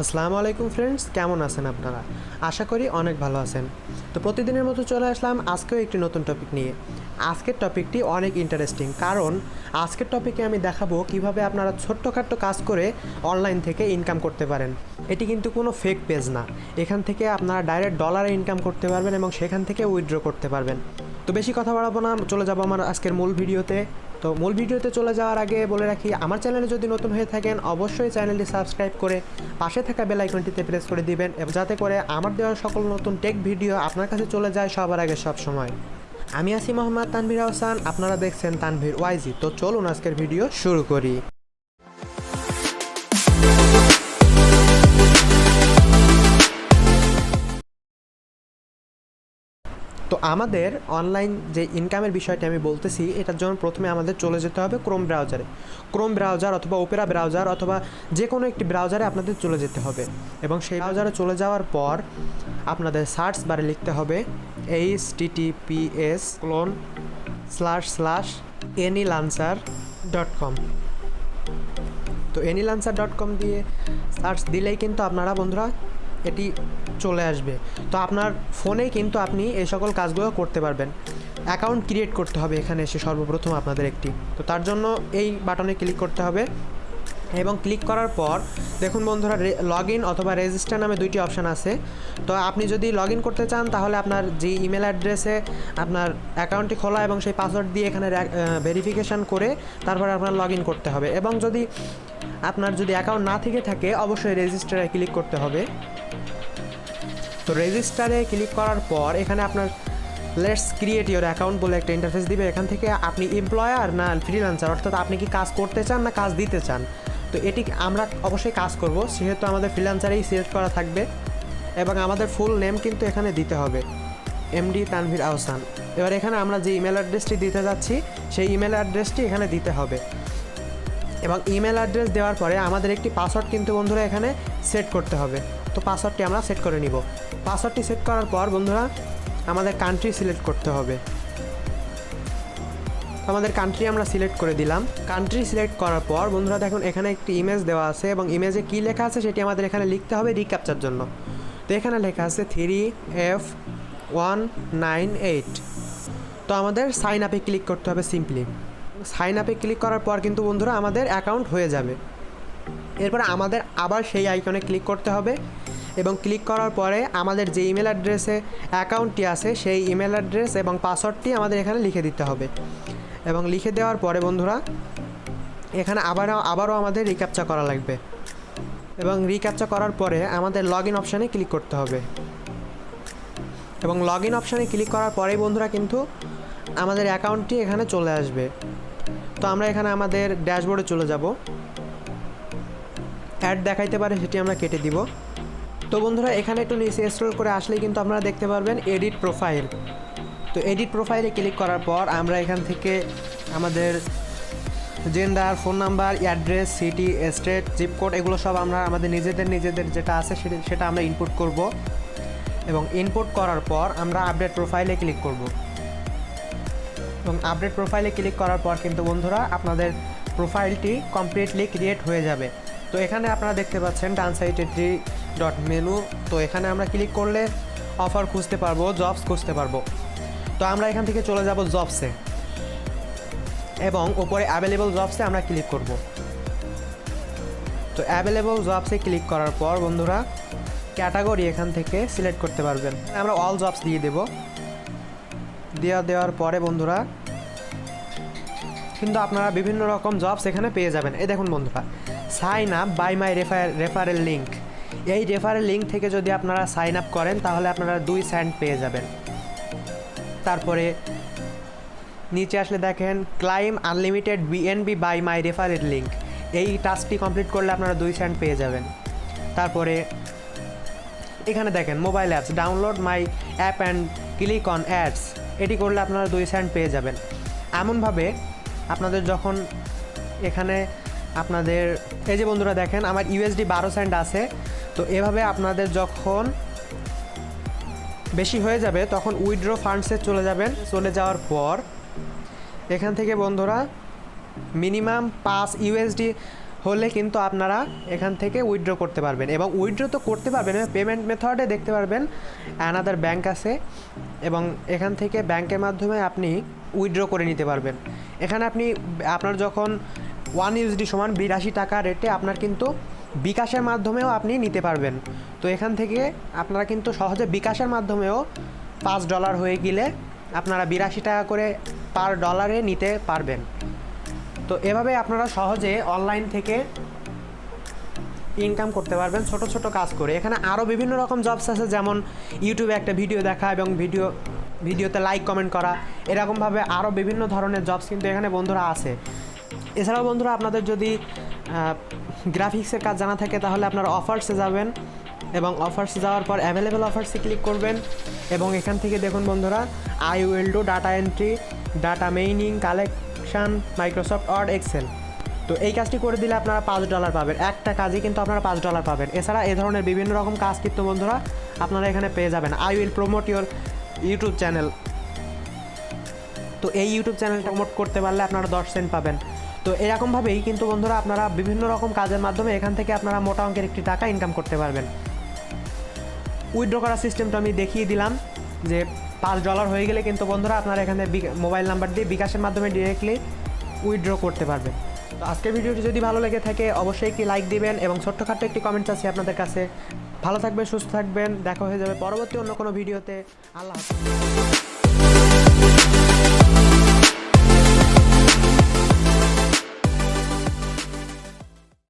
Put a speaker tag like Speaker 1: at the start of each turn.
Speaker 1: আসসালামু আলাইকুম ফ্রেন্ডস, কেমন আছেন আপনারা? আশা করি অনেক ভালো আছেন। তো প্রতিদিনের মতো চলে আসলাম আজকেও একটি নতুন টপিক নিয়ে। আজকের টপিকটি অনেক ইন্টারেস্টিং, কারণ আজকের টপিকে আমি দেখাবো কিভাবে আপনারা ছোট্টখাট্টো কাজ করে অনলাইন থেকে ইনকাম করতে পারেন। এটি কিন্তু কোনো ফেক পেজ না, এখান থেকে আপনারা ডাইরেক্ট ডলারে ইনকাম করতে পারবেন এবং সেখান থেকে উইথড্র করতে পারবেন। তো বেশি কথা বাড়াবো না, চলে যাবো আমার আজকের মূল ভিডিওতে। তো মূল ভিডিওতে চলে যাওয়ার আগে বলে রাখি, আমার চ্যানেলে যদি নতুন হয়ে থাকেন অবশ্যই চ্যানেলটি সাবস্ক্রাইব করে পাশে থাকা বেল আইকনটিতে প্রেস করে দিবেন, এবং যাতে করে আমার দেওয়া সকল নতুন টেক ভিডিও আপনার কাছে চলে যায় সবার আগে সব সময়। আমি আছি মোহাম্মদ তানভীর হাসান, আপনারা দেখছেন তানভীর ওয়াইজি। তো চলুন আজকের ভিডিও শুরু করি। তো আমাদের অনলাইন যে ইনকামের বিষয়টি আমি বলতেছি, এটার জন্য প্রথমে আমাদের চলে যেতে হবে ক্রোম ব্রাউজার অথবা ওপেরা ব্রাউজার অথবা যে কোনো একটি ব্রাউজারে আপনাদের চলে যেতে হবে, এবং সেই ব্রাউজারে চলে যাওয়ার পর আপনাদের সার্চ বারে লিখতে হবে https://anylancer.com। তো anylancer.com দিয়ে সার্চ দিলেই কিন্তু আপনারা বন্ধুরা এটি চলে আসবে। তো আপনার ফোনেই কিন্তু আপনি এই সকল কাজগুলো করতে পারবেন। অ্যাকাউন্ট ক্রিয়েট করতে হবে এখানে এসে সর্বপ্রথম আপনাদের একটি। তো তার জন্য এই বাটনে ক্লিক করতে হবে, এবং ক্লিক করার পর দেখুন বন্ধুরা, লগ ইন অথবা রেজিস্টার নামে দুইটি অপশান আছে। তো আপনি যদি লগ ইন করতে চান তাহলে আপনার যে ইমেল অ্যাড্রেসে আপনার অ্যাকাউন্টটি খোলা এবং সেই পাসওয়ার্ড দিয়ে এখানে ভেরিফিকেশান করে তারপরে আপনার লগ ইন করতে হবে। এবং আপনার যদি অ্যাকাউন্ট না থেকে থাকে অবশ্যই রেজিস্টারে ক্লিক করতে হবে। তো রেজিস্টারে ক্লিক করার পর এখানে আপনার লেটস ক্রিয়েট ইওর অ্যাকাউন্ট বলে একটা ইন্টারফেস দিবে। এখান থেকে আপনি এমপ্লয়ার না ফ্রিল্যান্সার, অর্থাৎ আপনি কি কাজ করতে চান না কাজ দিতে চান। তো এটি আমরা অবশ্যই কাজ করব, সেহেতু আমাদের ফ্রিল্যান্সারেই সিলেক্ট করা থাকবে, এবং আমাদের ফুল নেম কিন্তু এখানে দিতে হবে, এমডি তানভীর আহসান। এবার এখানে আমরা যে ইমেল অ্যাড্রেসটি দিতে যাচ্ছি সেই ইমেল অ্যাড্রেসটি এখানে দিতে হবে, এবং ইমেল অ্যাড্রেস দেওয়ার পরে আমাদের একটি পাসওয়ার্ড কিন্তু বন্ধুরা এখানে সেট করতে হবে। তো পাসওয়ার্ডটি আমরা সেট করে নিব। পাসওয়ার্ডটি সেট করার পর বন্ধুরা আমাদের কান্ট্রি সিলেক্ট করতে হবে। আমাদের কান্ট্রি আমরা সিলেক্ট করে দিলাম। কান্ট্রি সিলেক্ট করার পর বন্ধুরা দেখুন এখানে একটি ইমেজ দেওয়া আছে, এবং ইমেজে কী লেখা আছে সেটি আমাদের এখানে লিখতে হবে রিক্যাপচার জন্য। তো এখানে লেখা আছে 3F198। তো আমাদের সাইন আপে ক্লিক করতে হবে সিম্পলি। সাইন আপে ক্লিক করার পর কিন্তু বন্ধুরা আমাদের অ্যাকাউন্ট হয়ে যাবে। এরপর আমাদের আবার সেই আইকনে ক্লিক করতে হবে, এবং ক্লিক করার পরে আমাদের যে ইমেল অ্যাড্রেসে অ্যাকাউন্টটি আছে সেই ইমেল অ্যাড্রেস এবং পাসওয়ার্ডটি আমাদের এখানে লিখে দিতে হবে। এবং লিখে দেওয়ার পরে বন্ধুরা এখানে আবারও আমাদের রিক্যাপচা করা লাগবে, এবং রিক্যাপচা করার পরে আমাদের লগ ইন অপশানে ক্লিক করতে হবে। এবং লগ ইন অপশানে ক্লিক করার পরেই বন্ধুরা কিন্তু আমাদের অ্যাকাউন্টটি এখানে চলে আসবে। তো আমরা এখানে আমাদের ড্যাশবোর্ডে চলে যাব। অ্যাড দেখাইতে পারে সেটি আমরা কেটে দিব। তো বন্ধুরা এখানে একটু নিচে স্ক্রল করে আসলেই কিন্তু আপনারা দেখতে পারবেন এডিট প্রোফাইল। তো এডিট প্রোফাইলে ক্লিক করার পর আমরা এখান থেকে আমাদের gender, phone number, address, city, state, zip code এগুলো সব আমরা আমাদের নিজেদের যেটা আছে সেটা আমরা ইনপুট করব, এবং ইনপুট করার পর আমরা আপডেট প্রোফাইলে ক্লিক করব। এবং আপডেট প্রোফাইলে ক্লিক করার পর কিন্তু বন্ধুরা আপনাদের প্রোফাইলটি কমপ্লিটলি ক্রিয়েট হয়ে যাবে। তো এখানে আপনারা দেখতে পাচ্ছেন ডান সাইডে 3 ডট মেনু। তো এখানে আমরা ক্লিক করলে অফার খুঁজতে পারবো, জবস খুঁজতে পারবো। তো আমরা এখান থেকে চলে যাব জবসে, এবং ওপরে অ্যাভেলেবল জবসে আমরা ক্লিক করব। তো অ্যাভেলেবল জবসে ক্লিক করার পর বন্ধুরা ক্যাটাগরি এখান থেকে সিলেক্ট করতে পারবেন। আমরা অল জবস দিয়ে দেব। দেওয়ার পরে বন্ধুরা কিন্তু আপনারা বিভিন্ন রকম জবস এখানে পেয়ে যাবেন। এই দেখুন বন্ধুরা, sign up by my referral link. এই রেফারেল লিঙ্ক থেকে যদি আপনারা সাইন আপ করেন তাহলে আপনারা 2 সেন্ট পেয়ে যাবেন। তারপরে নিচে আসলে দেখেন claim unlimited BNB by my referral link. এই টাস্কটি কমপ্লিট করলে আপনারা 2 সেন্ট পেয়ে যাবেন। তারপরে এখানে দেখেন mobile apps, download my app and click on ads. এটি করলে আপনারা 2 সেন্ট পেয়ে যাবেন। এমনভাবে আপনাদের যখন এখানে আপনাদের এই যে বন্ধুরা দেখেন আমার ইউএসডি 12 সেন্ট আছে। তো এভাবে আপনাদের যখন বেশি হয়ে যাবে তখন উইথড্র ফান্ডসে চলে যাবেন। চলে যাওয়ার পর এখান থেকে বন্ধুরা মিনিমাম 5 ইউএসডি হলে কিন্তু আপনারা এখান থেকে উইথড্র করতে পারবেন। এবং উইথড্র তো করতে পারবেন, পেমেন্ট মেথডে দেখতে পারবেন অ্যানাদার ব্যাংক আছে, এবং এখান থেকে ব্যাংকের মাধ্যমে আপনি উইথড্র করে নিতে পারবেন। এখানে আপনার যখন 1 USD সমান 82 টাকা রেটে আপনার কিন্তু বিকাশের মাধ্যমেও আপনি নিতে পারবেন। তো এখান থেকে আপনারা কিন্তু সহজে বিকাশের মাধ্যমেও $5 হয়ে গেলে আপনারা 82 টাকা করে পার ডলারে নিতে পারবেন। তো এভাবে আপনারা সহজে অনলাইন থেকে ইনকাম করতে পারবেন ছোট ছোট কাজ করে। এখানে আরও বিভিন্ন রকম জবস আছে, যেমন ইউটিউবে একটা ভিডিও দেখা এবং ভিডিওতে লাইক কমেন্ট করা, এরকমভাবে আরও বিভিন্ন ধরনের জবস কিন্তু এখানে বন্ধুরা আছে। এছাড়াও বন্ধুরা আপনাদের যদি গ্রাফিক্সের কাজ জানা থাকে তাহলে আপনারা অফার্সে যাবেন, এবং অফার্সে যাওয়ার পর অ্যাভেলেবেল অফার্সে ক্লিক করবেন, এবং এখান থেকে দেখুন বন্ধুরা I will do data entry, data mining, collection, Microsoft Word, Excel. তো এই কাজটি করে দিলে আপনারা $5 পাবেন, একটা কাজে কিন্তু আপনারা $5 পাবেন। এছাড়া এ ধরনের বিভিন্ন রকম কাজ কিন্তু বন্ধুরা আপনারা এখানে পেয়ে যাবেন। I will promote your YouTube channel, তো এই ইউটিউব চ্যানেল প্রমোট করতে পারলে আপনারা 10 সেন্ট পাবেন। তো এরকমভাবেই কিন্তু বন্ধুরা আপনারা বিভিন্ন রকম কাজের মাধ্যমে এখান থেকে আপনারা মোটা অঙ্কের একটি টাকা ইনকাম করতে পারবেন। উইথড্র করার সিস্টেমটা আমি দেখিয়ে দিলাম যে $5 হয়ে গেলে কিন্তু বন্ধুরা আপনারা এখানে মোবাইল নাম্বার দিয়ে বিকাশের মাধ্যমে ডিরেক্টলি উইথড্র করতে পারবেন। তো আজকের ভিডিওটি যদি ভালো লেগে থাকে অবশ্যই একটি লাইক দিবেন, এবং ছোট্টখাট্ট একটি কমেন্টস আছে আপনাদের কাছে। ভালো থাকবেন, সুস্থ থাকবেন, দেখা হয়ে যাবে পরবর্তী অন্য কোনো ভিডিওতে। আল্লাহ হাফেজ।